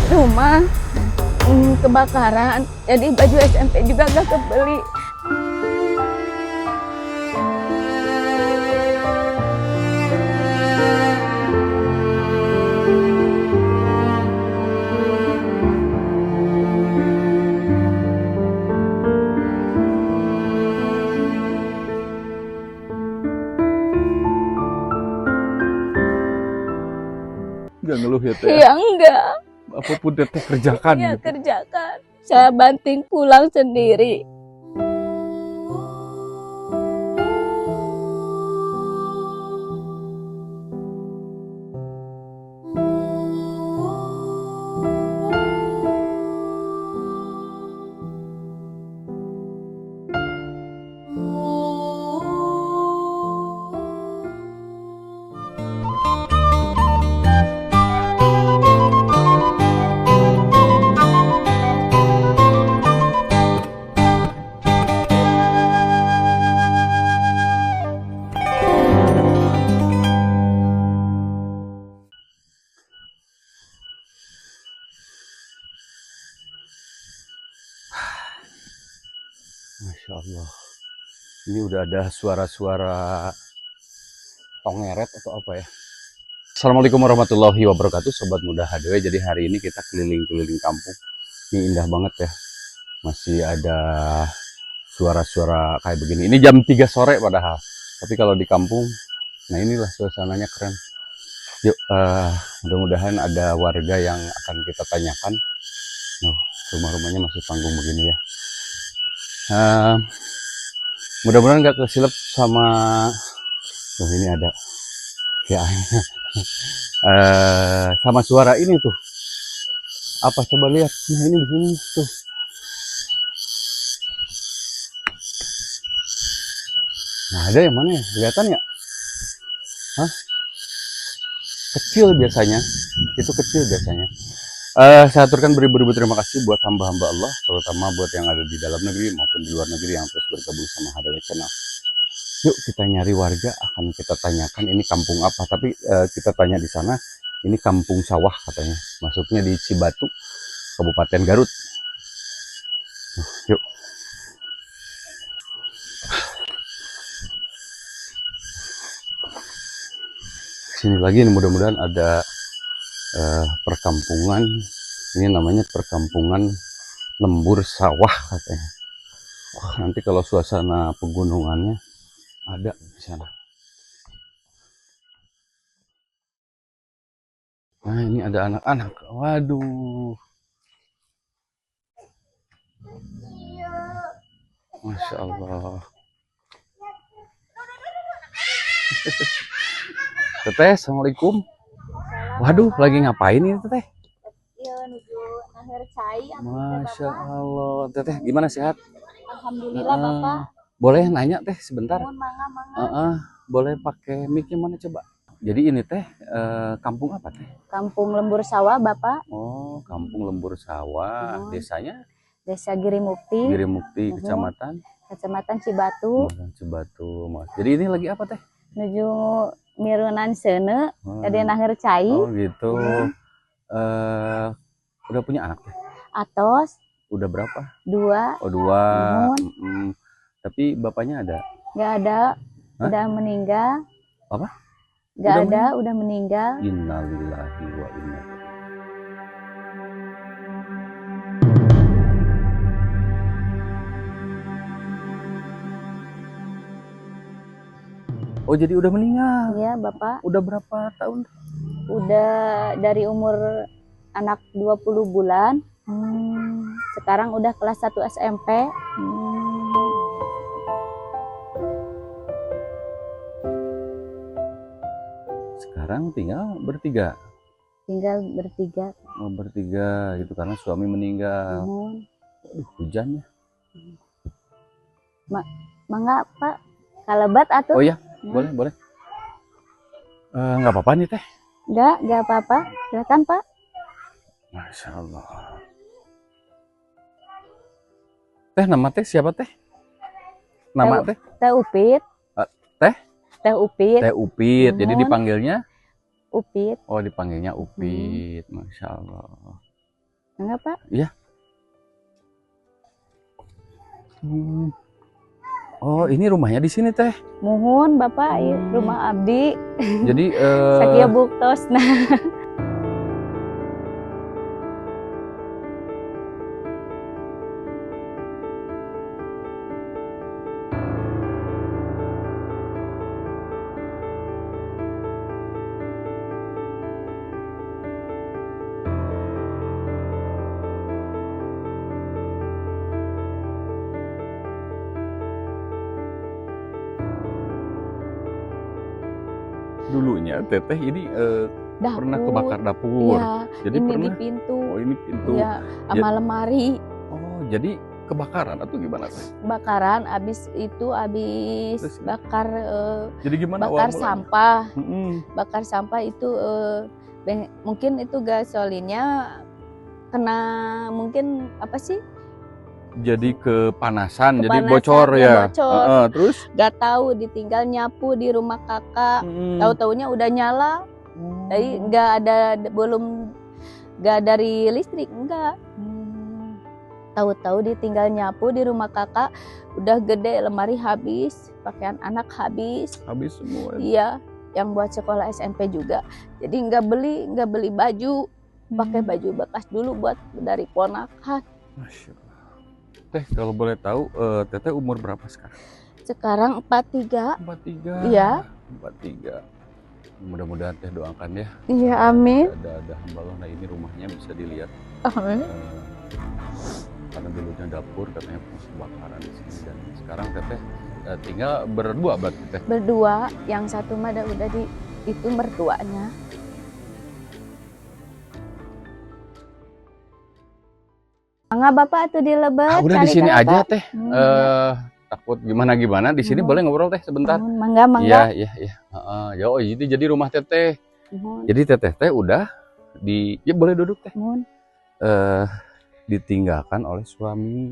rumah kebakaran, jadi baju SMP juga gak kebeli. Nggak ngeluh ya teh? Ya enggak. Apapun teteh kerjakan Ya gitu. kerjakan. Saya banting pulang sendiri. Masya Allah. Ini udah ada suara-suara tongeret atau apa ya? Assalamualaikum warahmatullahi wabarakatuh, Sobat Muda HDW. Jadi hari ini kita keliling-keliling kampung. Ini indah banget ya. Masih ada suara-suara kayak begini. Ini jam 3 sore padahal. Tapi kalau di kampung, nah inilah suasananya keren. Yuk, mudah-mudahan ada warga yang akan kita tanyakan. Rumah-rumahnya masih panggung begini ya. Mudah-mudahan nggak kesilap sama ini ada ya sama suara ini tuh. Apa coba lihat? Nah ini di sini tuh. Nah ada yang mana ya? Kelihatan nggak? Hah? Kecil biasanya. Itu kecil biasanya. Saya aturkan beribu-ribu terima kasih buat hamba-hamba Allah, terutama buat yang ada di dalam negeri maupun di luar negeri yang terus bergabung sama HDW Channel. Yuk kita nyari warga, akan kita tanyakan ini kampung apa. Tapi kita tanya di sana, ini kampung sawah katanya. Masuknya di Cibatu, Kabupaten Garut. Yuk. Sini lagi nih, mudah-mudahan ada perkampungan. Ini namanya perkampungan lembur sawah katanya. Wah, nanti kalau suasana pegunungannya ada di sana. Nah ini ada anak-anak. Waduh, Masya Allah. Teteh, Assalamualaikum. Waduh, lagi ngapain ini Teteh? Ya menuju akhir cai. Masya Allah. Teteh gimana, sehat? Alhamdulillah Bapak. Boleh nanya Teh sebentar? Mohon mangga. Boleh pakai mic yang mana coba? Jadi ini Teh, kampung apa Teh? Kampung Lembur Sawah Bapak. Oh, kampung Lembur Sawah. Desanya? Desa Girimukti. Girimukti, Kecamatan? Kecamatan Cibatu. Cibatu. Jadi ini lagi apa Teh? Menuju mirunan seune. Jadi akhir cai. Oh gitu. Udah punya anak Teh? Atos. Udah berapa? 2. Oh 2. Tapi bapaknya ada? Gak ada. Hah? Udah meninggal. Apa? Gak ada, udah meninggal. Innalillahi wa inna. Oh jadi udah meninggal? Iya Bapak. Udah berapa tahun? Udah dari umur anak 20 bulan. Sekarang udah kelas 1 SMP. Sekarang tinggal bertiga? Tinggal bertiga. Oh bertiga gitu karena suami meninggal. Hujan ya? Mangga Pak, kalebat atuh. Oh iya, boleh. Nggak apa-apa nih Teh? Nggak apa-apa. Silakan Pak. Masya Allah. Teh, nama Teh siapa Teh? Nama Teh? Teh Upit. Teh? Teh Upit. Teh Upit. Jadi dipanggilnya? Upit. Oh dipanggilnya Upit. Masya Allah. Enggak, Pak? Iya. Oh, ini rumahnya di sini teh. Muhun Bapak, ieu rumah abdi. Jadi Sakia buktos. Nah, dulunya teteh ini pernah dapur. kebakar dapur. Iya, Jadi ini pernah. di pintu. Oh, ini pintu. Iya, sama lemari. Oh, jadi kebakaran atau gimana teh? Bakaran habis Terus? bakar Jadi gimana bakar awal mulanya? sampah. Mm-mm. Bakar sampah itu mungkin itu gasolinnya kena mungkin apa sih? Jadi kepanasan, jadi Kepanasan, bocor ya ya. bocor. Terus? Gak tahu ditinggal nyapu di rumah kakak. Tahu-taunya udah nyala. Jadi nggak dari listrik, enggak. Tahu-tahu ditinggal nyapu di rumah kakak, udah gede, lemari habis, pakaian anak habis. Habis semua. Iya, yang buat sekolah SMP juga. Jadi nggak beli baju, pakai baju bekas dulu buat dari ponakan. Masya Allah. Teh, kalau boleh tahu, teteh umur berapa sekarang? Sekarang 43. 43. Iya. 43. Mudah-mudahan teh doakan ya. Iya, amin. Ada hamba Allah. Nah, ini rumahnya bisa dilihat. Amin. Karena dulunya dapur, katanya pernah kebakaran di sini, dan sekarang teteh tinggal berdua berarti teh. Berdua, yang satu mah udah di itu mertuanya. Enggak Bapak tuh di Lebet. Udah di sini aja teh. Takut gimana di sini Mhm. boleh ngobrol teh sebentar. Mangga. Iya. Ya, oh, jadi rumah teteh. Jadi teteh teh udah ya boleh duduk teh. Ditinggalkan oleh suami.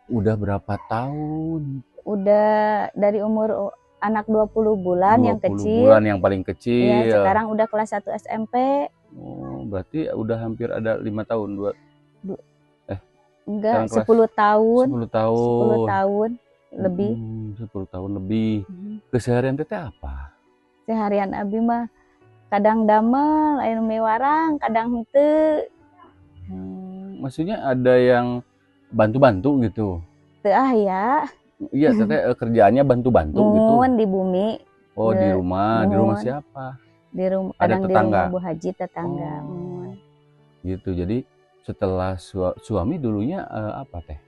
Udah berapa tahun? Udah dari umur anak 20 bulan yang 20 kecil. bulan yang paling kecil. Iya, sekarang udah kelas 1 SMP. Oh, berarti udah hampir ada 5 tahun. Enggak, Sekarang 10 tahun. 10 tahun. 10 tahun lebih. 10 tahun lebih. Keseharian teteh apa? Seharian abi mah kadang damel, aya mewarang, kadang henteu. Maksudnya ada yang bantu-bantu gitu? Teu aya. Iya, teteh kerjaannya bantu-bantu gitu. Mun di bumi. Oh, di rumah. Di rumah Mun. siapa? Di rumah Ada kadang di tetangga? rumah Bu Haji tetangga. Oh. Gitu. Jadi setelah suami dulunya apa teh?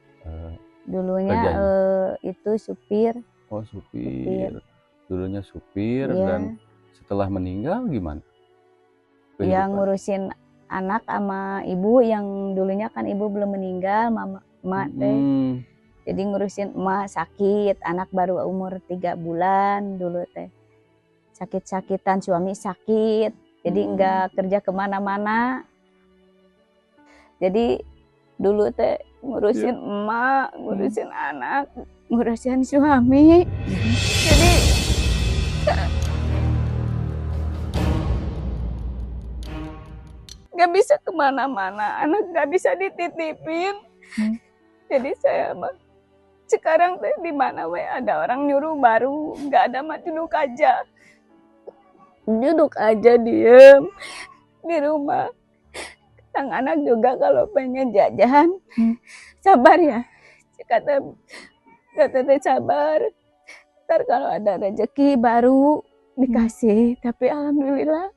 Dulunya kerjanya? itu supir. Oh, supir. Dulunya supir. Iya. Dan setelah meninggal gimana? Yang Kehidupan? ngurusin anak sama ibu, yang dulunya kan ibu belum meninggal, emak teh. Jadi ngurusin emak sakit, anak baru umur 3 bulan dulu teh. Sakit-sakitan, suami sakit. Jadi enggak kerja kemana-mana. Jadi dulu teh ngurusin emak, ngurusin anak, ngurusin suami. Jadi nggak bisa kemana-mana, anak nggak bisa dititipin. Jadi saya mah sekarang teh di mana we ada orang nyuruh baru, nggak ada mah duduk aja diem di rumah. Sang anak juga kalau pengen jajan, sabar ya, kata teh sabar. Ntar kalau ada rezeki baru dikasih. Tapi alhamdulillah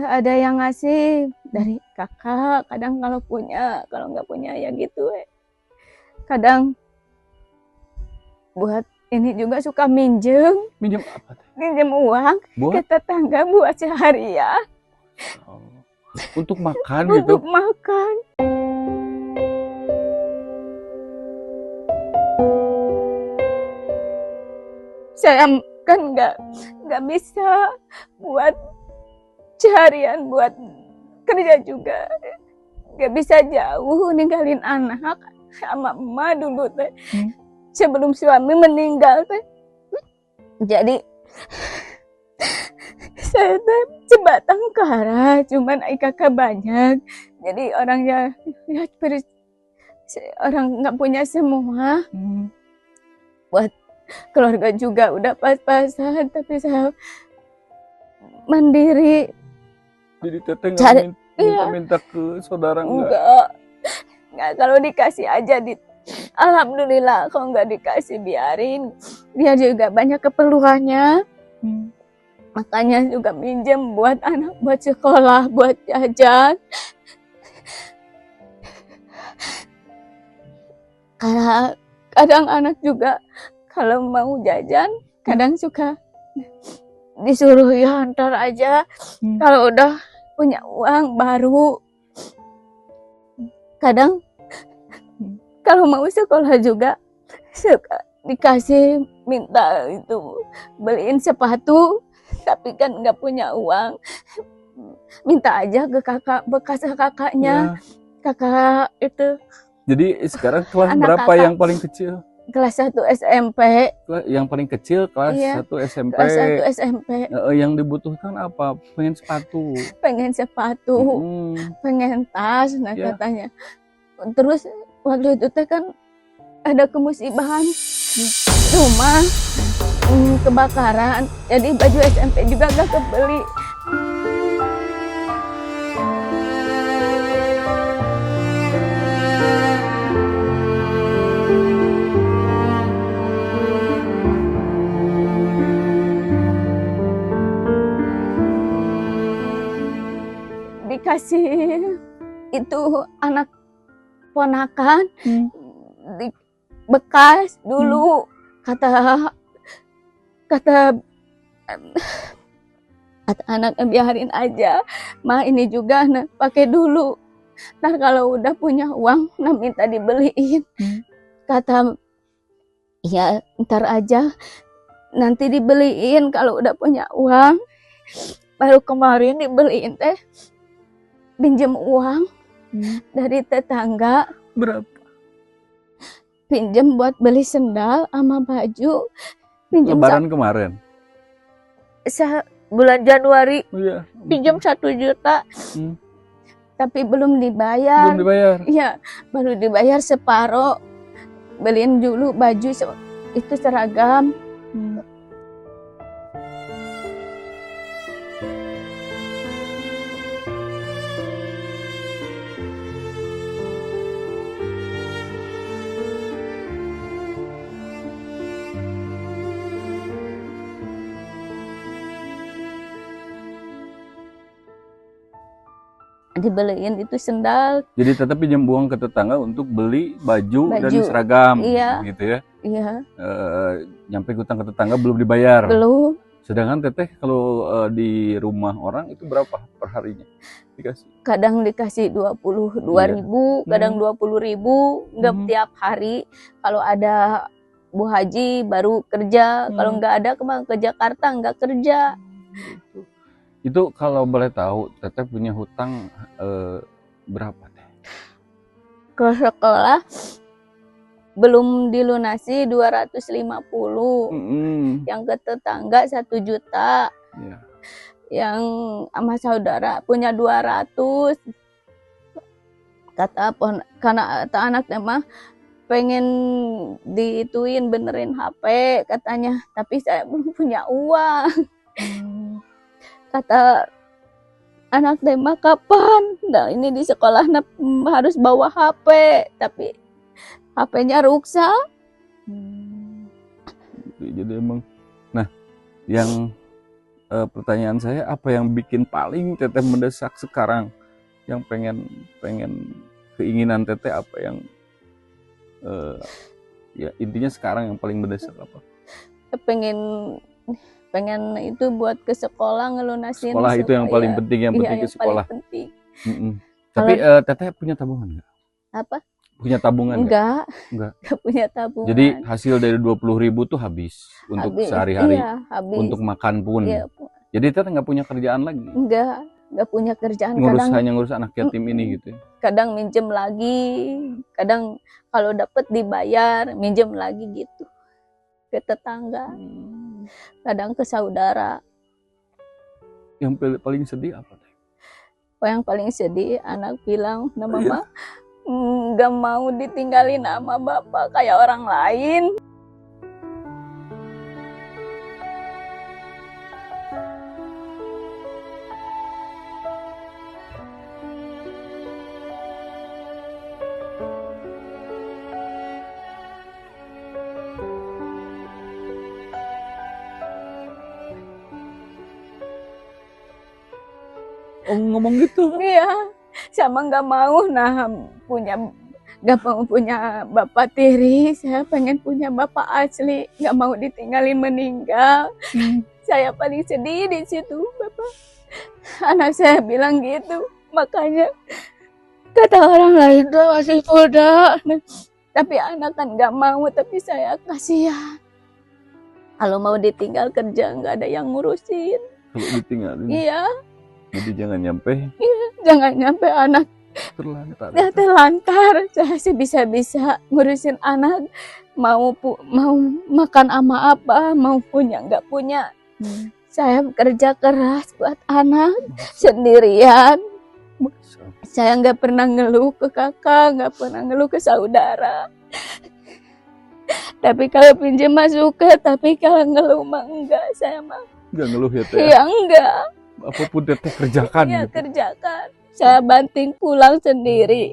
ada yang ngasih dari kakak. Kadang kalau punya, kalau nggak punya ya gitu. Kadang buat ini juga suka minjem. Minjem apa teh? Minjem uang Buat? ke tetangga buat seharian. Oh. Untuk makan gitu? Untuk makan. Saya kan nggak bisa buat seharian, buat kerja juga. Nggak bisa jauh ninggalin anak sama emak dulu teh. Sebelum suami meninggal teh. Jadi saya teh sebatang kara, cuman kakak banyak. Jadi orangnya ya, orang nggak punya semua. Buat keluarga juga udah pas-pasan, tapi saya mandiri. Jadi teteh Cari- nggak minta ke saudara Enggak, kalau dikasih aja alhamdulillah, kalau nggak dikasih biarin. Dia juga banyak keperluannya. Makanya juga minjem buat anak, buat sekolah, buat jajan. Karena kadang anak juga kalau mau jajan, kadang suka disuruh ya ntar aja. Kalau udah punya uang baru. Kadang kalau mau sekolah juga suka dikasih, minta itu beliin sepatu, tapi kan nggak punya uang. Minta aja ke kakak, bekas kakaknya. Kakak itu. Jadi sekarang kelas Anak berapa kakak. yang paling kecil? Kelas 1 SMP. Yang paling kecil kelas Iya, 1 SMP. Kelas 1 SMP. Yang dibutuhkan apa? Pengen sepatu. Pengen sepatu, pengen tas, nah Ya. katanya. Terus waktu itu teh kan ada kemusibahan rumah, kebakaran, jadi baju SMP juga gak kebeli. Dikasih itu anak ponakan di bekas dulu, kata anaknya biarin aja, mah ini juga nah, pakai dulu, ntar kalau udah punya uang nah minta dibeliin. Kata ya ntar aja, nanti dibeliin kalau udah punya uang. Baru kemarin dibeliin teh, pinjem uang dari tetangga. Berapa? Pinjem buat beli sendal sama baju. Pinjem Lebaran kemarin. Bulan Januari. Oh, iya. Pinjem 1 juta. Tapi belum dibayar. Belum dibayar. Iya, baru dibayar separuh. Beliin dulu baju itu seragam. Dibeliin itu sendal. Jadi tetap pinjam uang ke tetangga untuk beli baju dan seragam. Iya. Gitu ya. Iya. Nyampe hutang ke tetangga belum dibayar. Belum. Sedangkan teteh kalau di rumah orang itu berapa per harinya dikasih? Kadang dikasih 22.000, kadang 20.000, nggak tiap hari. Kalau ada Bu Haji baru kerja, kalau nggak ada kemana ke Jakarta nggak kerja. Itu kalau boleh tahu teteh punya hutang berapa teh? Ke sekolah belum dilunasi 250. Yang ke tetangga 1 juta. Yeah. Yang sama saudara punya 200. Karena anaknya mah pengen diituin benerin HP katanya, tapi saya belum punya uang. Kata anak mah kapan? Nah ini di sekolah harus bawa HP, tapi HP-nya rusak. Jadi emang, nah yang pertanyaan saya, apa yang bikin paling teteh mendesak sekarang, yang pengen keinginan teteh apa yang ya intinya sekarang yang paling mendesak apa? Pengen itu buat ke sekolah ngelunasin sekolah itu yang paling penting, yang penting ke sekolah. Penting. Tapi teteh punya tabungan nggak? Apa? Punya tabungan enggak punya tabungan. Jadi hasil dari 20.000 tuh habis untuk sehari-hari, habis. untuk makan pun. Iya. Jadi teteh nggak punya kerjaan lagi? Nggak punya kerjaan. Hanya ngurus anak yatim ini gitu. Kadang minjem lagi, kadang kalau dapat dibayar, minjem lagi gitu ke tetangga, kadang ke saudara. Yang paling sedih apa teh? yang paling sedih anak bilang, nah mama nggak mau ditinggalin sama bapak kayak orang lain. Oh, ngomong gitu. Iya, sama nggak mau nggak mau punya bapak tiri. Saya pengen punya bapak asli, nggak mau ditinggalin meninggal. Saya paling sedih di situ, bapak. Anak saya bilang gitu, makanya kata orang lain tuh masih muda. Tapi anak kan nggak mau, tapi saya kasihan. Kalau mau ditinggal kerja nggak ada yang ngurusin. Kalau ditinggalin. Iya. Jadi Jangan nyampe anak terlantar. ya terlantar. Saya sih bisa-bisa ngurusin anak, mau makan sama apa, mau punya nggak punya. Saya kerja keras buat anak sendirian. Saya nggak pernah ngeluh ke kakak, nggak pernah ngeluh ke saudara. Tapi kalau pinjam mah suka, tapi kalau ngeluh mah enggak. Saya mah nggak ngeluh ya Teh? Iya enggak. Apapun Teteh kerjakan. Iya gitu. kerjakan. Saya banting pulang sendiri.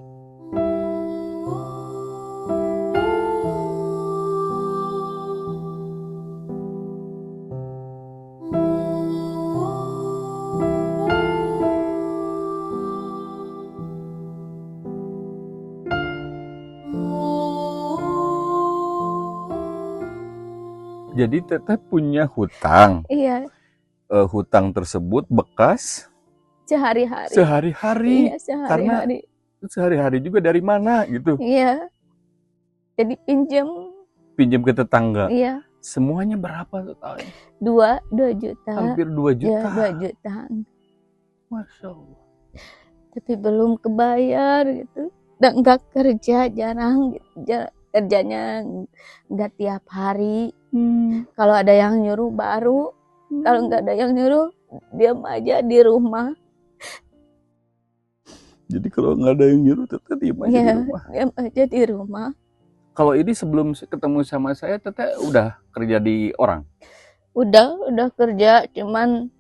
Jadi Teteh punya hutang. Iya, Hutang tersebut bekas sehari-hari. sehari-hari. Iya, sehari-hari. Sehari-hari juga dari mana gitu? Iya. Jadi Pinjam ke tetangga. iya, Semuanya berapa totalnya? 2 juta. Hampir 2 Ya, juta. 2 juta. Masya Allah. Tapi belum kebayar gitu. Dan enggak kerja, jarang gitu. Kerjanya enggak tiap hari. Kalau ada yang nyuruh baru. Kalau enggak ada yang nyuruh, diam aja di rumah. Jadi kalau nggak ada yang nyuruh Teteh diem aja di Iya, rumah. diam aja di rumah. Kalau ini sebelum ketemu sama saya Teteh udah kerja di orang? Udah kerja, cuman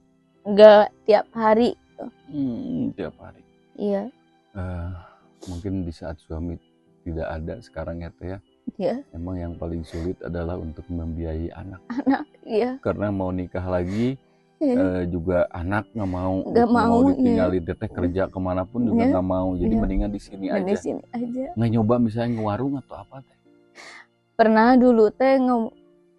enggak tiap hari. Tiap hari. Iya, Mungkin di saat suami tidak ada sekarang ya Teh ya. iya, Emang yang paling sulit adalah untuk membiayai anak. iya. Karena mau nikah lagi Iya. juga anak nggak mau iya. ditinggalin Teteh kerja kemanapun juga Iya. nggak mau. Jadi Iya. mendingan di sini Di aja. sini aja. Nggak nyoba misalnya ke warung atau apa Teh? Pernah dulu teh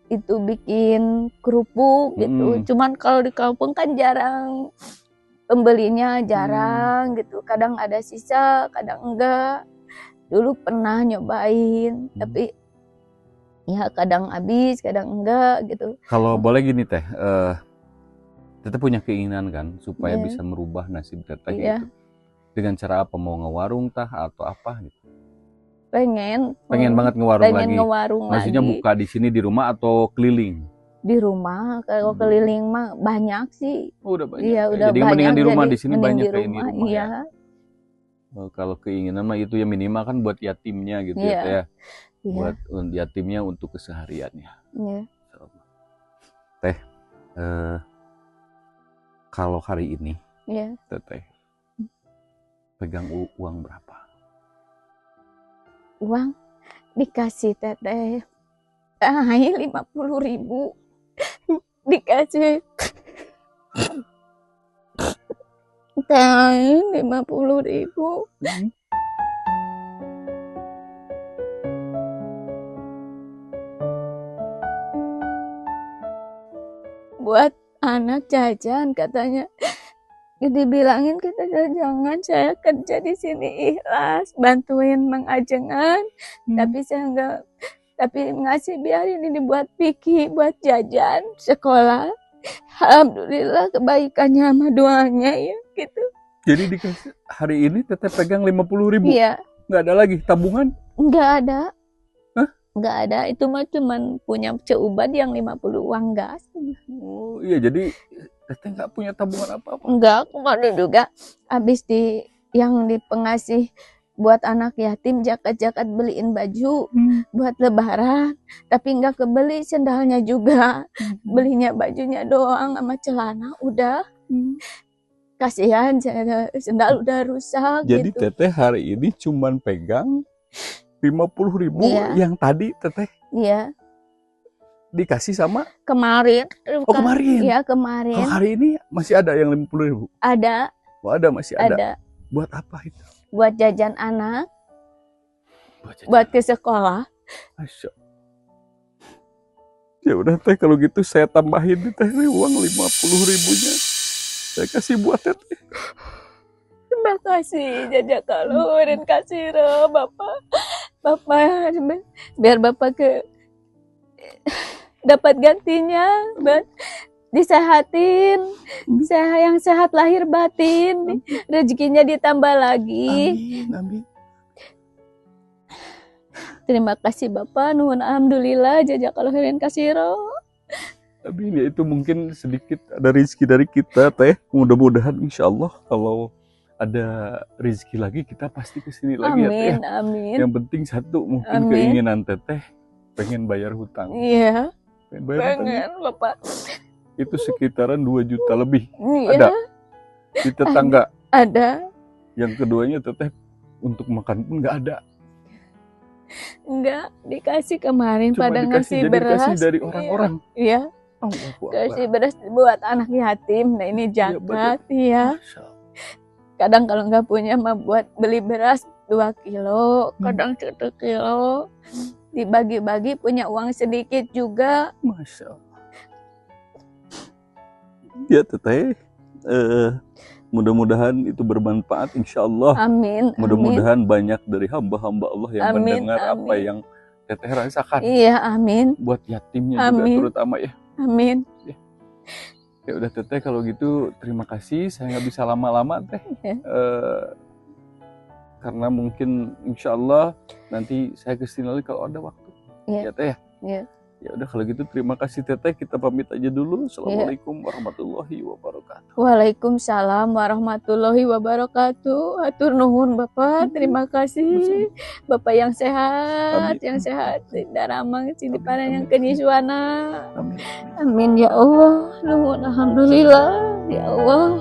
itu bikin kerupuk gitu. Cuman kalau di kampung kan jarang pembelinya, jarang gitu. Kadang ada sisa, kadang enggak. Dulu pernah nyobain, tapi ya kadang habis, kadang enggak gitu. Kalau boleh gini Teh, Teteh punya keinginan kan supaya Iya. bisa merubah nasib Teteh Iya. gitu. Dengan cara apa? Mau ngewarung tah atau apa gitu? Pengen Banget ngewarung pengen lagi. ngewarung Maksudnya lagi. buka di sini di rumah atau keliling? Di rumah, kalau keliling mah banyak sih. Oh, udah banyak. Iya, udah Jadi banyak. mendingan di rumah, jadi di sini mending banyak di kayak ini rumah, rumah iya. ya. Kalau keinginan mah itu ya minimal kan buat yatimnya gitu Iya. ya Teh ya. Iya. Buat yatimnya untuk kesehariannya. Iya. Teh, kalau hari ini Iya. Teteh pegang uang berapa? Uang dikasih teteh 50.000 dikasih teh 50.000 buat anak jajan katanya. Dibilangin kita jangan, saya kerja di sini ikhlas bantuin Mang Ajengan, tapi saya enggak, tapi ngasih biarin ini buat Piki, buat jajan sekolah. Alhamdulillah kebaikannya sama doanya ya gitu. Jadi dikasih hari ini Teteh pegang 50.000. Iya, Nggak ada lagi tabungan? nggak ada. Hah? Nggak ada, itu mah cuman punya Ceuban yang 50 uang gas. Oh iya, jadi Teteh nggak punya tabungan apa-apa. Enggak, kemarin juga habis yang di pengasih buat anak yatim jakat-jakat beliin baju buat lebaran, tapi enggak kebeli sendalnya juga. Belinya bajunya doang sama celana udah. Kasihan sendal udah rusak Jadi gitu. teteh hari ini cuman pegang 50.000 Iya. yang tadi teteh Iya, dikasih sama. kemarin. Oh, kemarin. Iya, Kalau kemarin. hari ini masih ada yang 50.000. Ada, Oh, ada, masih ada. ada. Buat apa itu? Buat jajan anak, jajan. buat ke sekolah. Masya. Ya udah teh, kalau gitu saya tambahin nih teh uang 50.000-nya. Saya kasih buat teteh. Terima kasih Jaja Kalurin kasih roh Bapak. Bapak biar Bapak dapat gantinya, disehatin, yang sehat lahir batin, rezekinya ditambah lagi. Amin, amin. Terima kasih Bapak, nuhun alhamdulillah Jaja Kalurin kasih roh. Amin, ya itu mungkin sedikit ada rezeki dari kita teh. Mudah-mudahan insya Allah kalau ada rezeki lagi kita pasti kesini lagi. Amin, ya teh. amin. Yang penting satu, mungkin Amin. keinginan teteh pengen bayar hutang. Iya, Pengen bayar hutang pengen Bapak. itu sekitaran 2 juta lebih. Iya, Ada di tetangga. ada. Yang keduanya teteh untuk makan pun nggak ada. Enggak, dikasih kemarin Cuma pada dikasih, ngasih jadi beras. dikasih dari orang-orang. Iya, Allahu Akbar. kasih beras buat anak yatim. Nah ini zakat, iya. Masya Allah. Kadang kalau nggak punya mah buat beli beras 2 kilo, kadang 1 kilo. Dibagi-bagi punya uang sedikit juga. Masya Allah. Ya teteh, mudah-mudahan itu bermanfaat insya Allah. Amin. Mudah-mudahan banyak dari hamba-hamba Allah yang Amin, mendengar apa amin. yang teteh rasakan. Iya, amin. Buat yatimnya Amin. juga terutama ya. Amin. Ya udah teteh, kalau gitu terima kasih. Saya nggak bisa lama-lama teh. Ya. Karena mungkin insya Allah nanti saya kesini lagi kalau ada waktu. Iya. Ya teh ya. Iya. Ya udah kalau gitu terima kasih teteh. Kita pamit aja dulu. Assalamualaikum warahmatullahi wabarakatuh. Waalaikumsalam warahmatullahi wabarakatuh. Hatur nuhun Bapak, terima kasih. Bapak yang sehat, Amin. yang sehat. Daramang Amin, sini para amin. yang kenyisuana. Amin. Amin ya Allah. Nuhun alhamdulillah ya Allah.